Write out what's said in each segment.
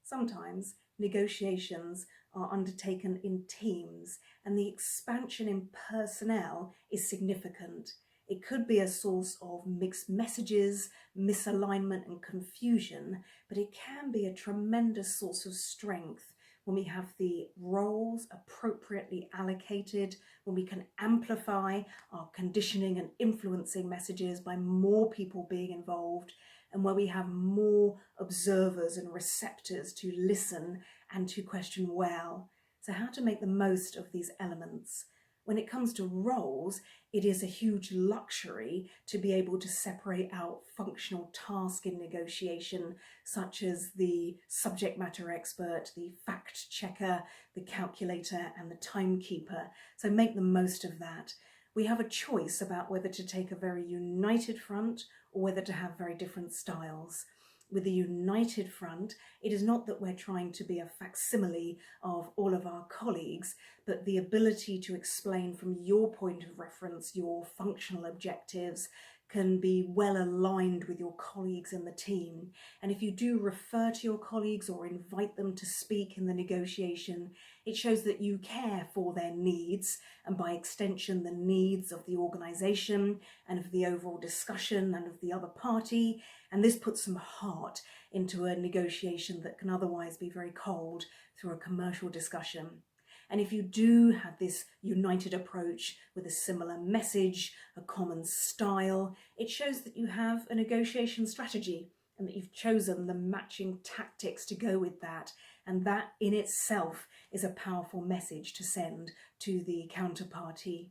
sometimes negotiations are undertaken in teams, and the expansion in personnel is significant. It could be a source of mixed messages, misalignment and confusion, but it can be a tremendous source of strength when we have the roles appropriately allocated, when we can amplify our conditioning and influencing messages by more people being involved, and where we have more observers and receptors to listen and to question well. So how to make the most of these elements? When it comes to roles, it is a huge luxury to be able to separate out functional task in negotiation, such as the subject matter expert, the fact checker, the calculator, and the timekeeper. So make the most of that. We have a choice about whether to take a very united front or whether to have very different styles. With the united front, it is not that we're trying to be a facsimile of all of our colleagues, but the ability to explain from your point of reference your functional objectives can be well aligned with your colleagues in the team. And if you do refer to your colleagues or invite them to speak in the negotiation, it shows that you care for their needs, and by extension the needs of the organisation and of the overall discussion and of the other party. And this puts some heart into a negotiation that can otherwise be very cold through a commercial discussion. And if you do have this united approach with a similar message, a common style, it shows that you have a negotiation strategy and that you've chosen the matching tactics to go with that. And that in itself is a powerful message to send to the counterparty.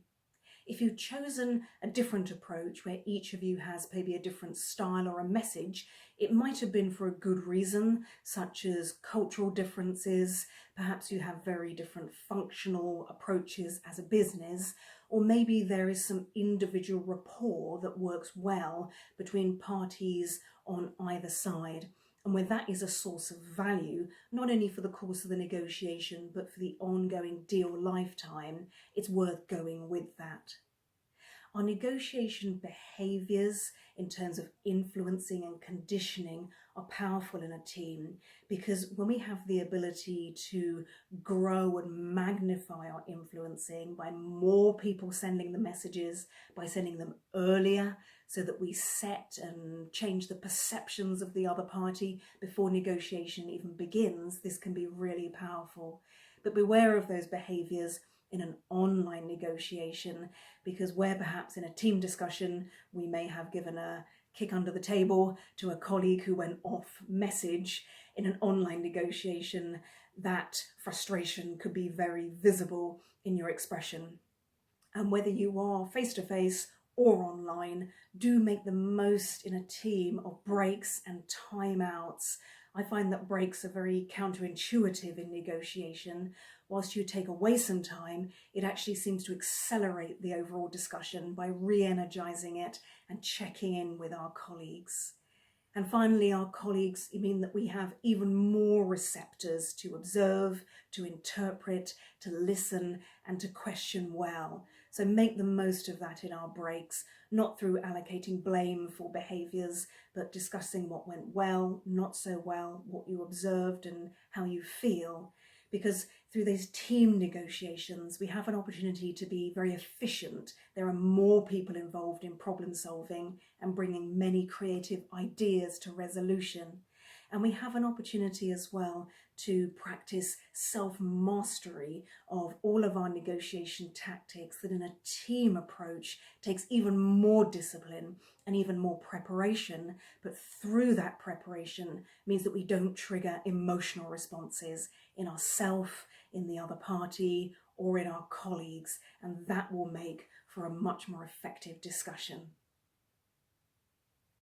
If you've chosen a different approach where each of you has maybe a different style or a message, it might have been for a good reason, such as cultural differences, perhaps you have very different functional approaches as a business, or maybe there is some individual rapport that works well between parties on either side. And where that is a source of value, not only for the course of the negotiation, but for the ongoing deal lifetime, it's worth going with that. Our negotiation behaviours in terms of influencing and conditioning are powerful in a team, because when we have the ability to grow and magnify our influencing by more people sending the messages, by sending them earlier so that we set and change the perceptions of the other party before negotiation even begins, this can be really powerful. But beware of those behaviours in an online negotiation, because where perhaps in a team discussion we may have given a kick under the table to a colleague who went off message, in an online negotiation that frustration could be very visible in your expression. And whether you are face to face or online, do make the most in a team of breaks and timeouts. I find that breaks are very counterintuitive in negotiation. Whilst you take away some time, it actually seems to accelerate the overall discussion by re-energizing it and checking in with our colleagues. And finally, our colleagues mean that we have even more receptors to observe, to interpret, to listen, and to question well. So make the most of that in our breaks, not through allocating blame for behaviours, but discussing what went well, not so well, what you observed and how you feel. Because through these team negotiations, we have an opportunity to be very efficient. There are more people involved in problem solving and bringing many creative ideas to resolution. And we have an opportunity as well to practice self-mastery of all of our negotiation tactics that in a team approach takes even more discipline and even more preparation, but through that preparation means that we don't trigger emotional responses in ourselves, in the other party, or in our colleagues, and that will make for a much more effective discussion.